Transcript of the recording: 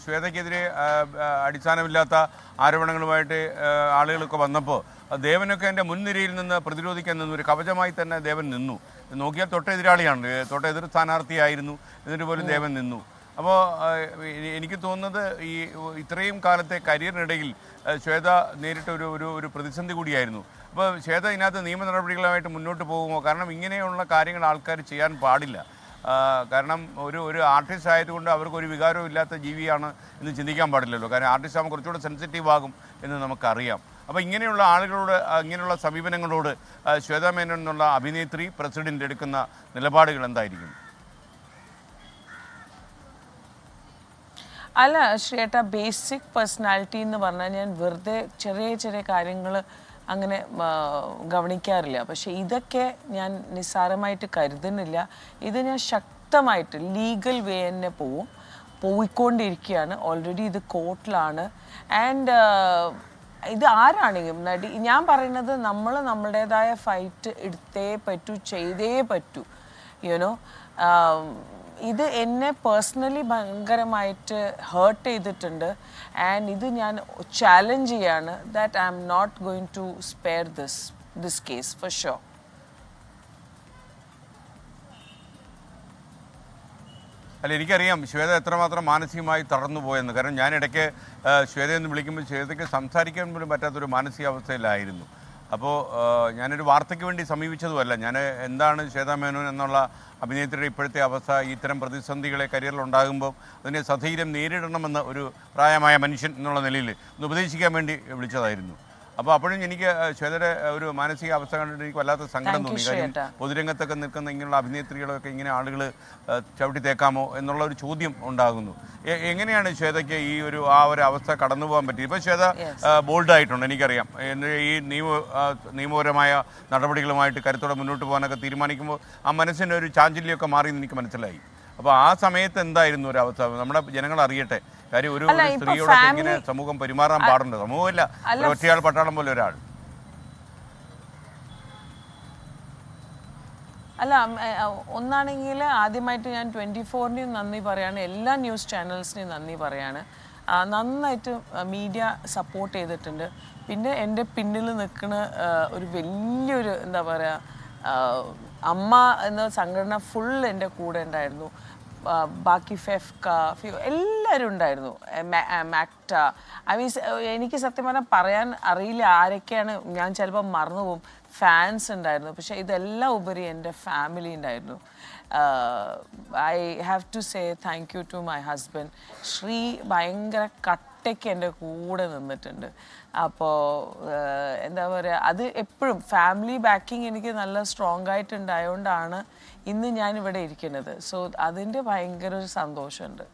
ശ്വേതയ്ക്കെതിരെ അടിസ്ഥാനമില്ലാത്ത ആരോപണങ്ങളുമായിട്ട് ആളുകളൊക്കെ വന്നപ്പോൾ ദേവനൊക്കെ എൻ്റെ മുൻനിരയിൽ നിന്ന് പ്രതിരോധിക്കാൻ നിന്നു. ഒരു കവചമായി തന്നെ ദേവൻ നിന്നു. നോക്കിയാൽ തൊട്ടെതിരാളിയാണ്, തൊട്ടെതിർ സ്ഥാനാർത്ഥിയായിരുന്നു, എന്നിട്ട് പോലും ദേവൻ നിന്നു. അപ്പോൾ എനിക്ക് തോന്നുന്നത് ഈ ഇത്രയും കാലത്തെ കരിയറിനിടയിൽ ശ്വേത നേരിട്ട ഒരു പ്രതിസന്ധി കൂടിയായിരുന്നു. അപ്പോൾ ശ്വേത ഇതിനകത്ത് നിയമ നടപടികളുമായിട്ട് മുന്നോട്ട് പോകുമോ? കാരണം ഇങ്ങനെയുള്ള കാര്യങ്ങൾ ആൾക്കാർ ചെയ്യാൻ പാടില്ല. കാരണം ഒരു ആർട്ടിസ്റ്റ് ആയതുകൊണ്ട് അവർക്കൊരു വികാരവും ഇല്ലാത്ത ജീവിയാണ് എന്ന് ചിന്തിക്കാൻ പാടില്ലല്ലോ. കാരണം ആർട്ടിസ്റ്റ് ആകുമ്പോൾ കുറച്ചുകൂടെ സെൻസിറ്റീവ് ആകും എന്ന് നമുക്കറിയാം. അപ്പോൾ ഇങ്ങനെയുള്ള ആളുകളോട്, ഇങ്ങനെയുള്ള സമീപനങ്ങളോട് ശ്വേതാ മേനോൻ എന്നുള്ള അഭിനേത്രി, പ്രസിഡന്റ് എടുക്കുന്ന നിലപാടുകൾ എന്തായിരിക്കും? അല്ല ശ്രീയേട്ട, ബേസിക് പേഴ്സണാലിറ്റി എന്ന് പറഞ്ഞാൽ ഞാൻ വെറുതെ ചെറിയ ചെറിയ കാര്യങ്ങൾ അങ്ങനെ ഗവനിക്കാറില്ല. പക്ഷേ ഇതൊക്കെ ഞാൻ നിസ്സാരമായിട്ട് കരുതുന്നില്ല. ഇത് ഞാൻ ശക്തമായിട്ട് ലീഗൽ വേ തന്നെ പോയിക്കൊണ്ടിരിക്കുകയാണ്. ഓൾറെഡി ഇത് കോർട്ടിലാണ്. ആൻഡ് ഇത് ആരാണെങ്കിലും ഞാൻ പറയുന്നത് നമ്മൾ നമ്മുടേതായ ഫൈറ്റ് എടുത്തേ പറ്റൂ, ചെയ്തേ പറ്റൂ. യുനോ ഇത് എന്നെ പേഴ്സണലി ഭയങ്കരമായിട്ട് ഹേർട്ട് ചെയ്തിട്ടുണ്ട്. ആൻഡ് ഇത് ഞാൻ ചാലഞ്ച് ചെയ്യാണ് that I am not going to spare this case for sure. അല്ല, എനിക്കറിയാം ശ്വേത എത്രമാത്രം മാനസികമായി തളർന്നു പോയെന്ന്. കാരണം ഞാൻ ഇടയ്ക്ക് ശ്വേതയെന്ന് വിളിക്കുമ്പോൾ ശ്വേതയ്ക്ക് സംസാരിക്കാൻ പോലും പറ്റാത്തൊരു മാനസികാവസ്ഥയിലായിരുന്നു. അപ്പോൾ ഞാനൊരു വാർത്തയ്ക്ക് വേണ്ടി സമീപിച്ചതുമല്ല. ഞാൻ എന്താണ് ശ്വേതാ മേനോൻ എന്നുള്ള അഭിനേത്രിയുടെ ഇപ്പോഴത്തെ അവസ്ഥ, ഇത്തരം പ്രതിസന്ധികളെ കരിയറിലുണ്ടാകുമ്പോൾ അതിനെ സധൈര്യം നേരിടണമെന്ന് ഒരു പ്രായമായ മനുഷ്യൻ എന്നുള്ള നിലയിൽ ഒന്ന് ഉപദേശിക്കാൻ വേണ്ടി വിളിച്ചതായിരുന്നു. അപ്പോൾ അപ്പോഴും എനിക്ക് ശ്വേതയുടെ ഒരു മാനസിക അവസ്ഥ കണ്ടിട്ട് എനിക്ക് വല്ലാത്ത സങ്കടം തോന്നി. കാര്യം പൊതുരംഗത്തൊക്കെ നിൽക്കുന്ന ഇങ്ങനെയുള്ള അഭിനേത്രികളൊക്കെ ഇങ്ങനെ ആളുകൾ ചവിട്ടി തേക്കാമോ എന്നുള്ള ഒരു ചോദ്യം ഉണ്ടാകുന്നു. എങ്ങനെയാണ് ശ്വേതയ്ക്ക് ആ ഒരു അവസ്ഥ കടന്നു പോകാൻ പറ്റി? ഇപ്പോൾ ശ്വേത ബോൾഡായിട്ടുണ്ട്, എനിക്കറിയാം. ഈ നിയമപരമായ നടപടികളുമായിട്ട് കരുത്തോടെ മുന്നോട്ട് പോകാനൊക്കെ തീരുമാനിക്കുമ്പോൾ ആ മനസ്സിൻ്റെ ഒരു ചാഞ്ചല്യമൊക്കെ മാറിയെന്ന് എനിക്ക് മനസ്സിലായി. അപ്പോൾ ആ സമയത്ത് എന്തായിരുന്നു ഒരു അവസ്ഥ? നമ്മുടെ ജനങ്ങൾ അറിയട്ടെ. കാര്യം ഒരു സ്ത്രീയോടൊക്കെ ഇങ്ങനെ സമൂഹം പെരുമാറാൻ പാടുണ്ട്. സമൂഹമില്ല, ഒറ്റയാൾ പട്ടാളം പോലെ ഒരാൾ. അല്ല, ഒന്നാണെങ്കിൽ ആദ്യമായിട്ട് ഞാൻ 24-നെയും നന്ദി പറയാണ്, എല്ലാ ന്യൂസ് ചാനൽസിനെയും നന്ദി പറയാണ്. നന്നായിട്ട് മീഡിയ സപ്പോർട്ട് ചെയ്തിട്ടുണ്ട്. പിന്നെ എൻ്റെ പിന്നിൽ നിൽക്കുന്ന ഒരു വലിയൊരു എന്താ പറയുക, അമ്മ എന്ന സംഘടന ഫുൾ എൻ്റെ കൂടെ ഉണ്ടായിരുന്നു. ബാക്കി എല്ലാവരും ഉണ്ടായിരുന്നു. മാക്ട, എനിക്ക് സത്യം പറഞ്ഞാൽ പറയാൻ അറിയില്ല ആരൊക്കെയാണ്, ഞാൻ ചിലപ്പോൾ മറന്നു പോകും. ഫാൻസ് ഉണ്ടായിരുന്നു. പക്ഷേ ഇതെല്ലാം ഉപരി എൻ്റെ ഫാമിലി ഉണ്ടായിരുന്നു. I have to say thank you to my husband. ശ്രീ ഭയങ്കര കട്ടയ്ക്ക് എൻ്റെ കൂടെ നിന്നിട്ടുണ്ട്. അപ്പോൾ എന്താ പറയുക, അത് എപ്പോഴും ഫാമിലി ബാക്കിങ് എനിക്ക് നല്ല സ്ട്രോങ് ആയിട്ടുണ്ടായതുകൊണ്ടാണ് ഇന്ന് ഞാനിവിടെ ഇരിക്കുന്നത്. സോ അതിൻ്റെ ഭയങ്കര ഒരു സന്തോഷമുണ്ട്.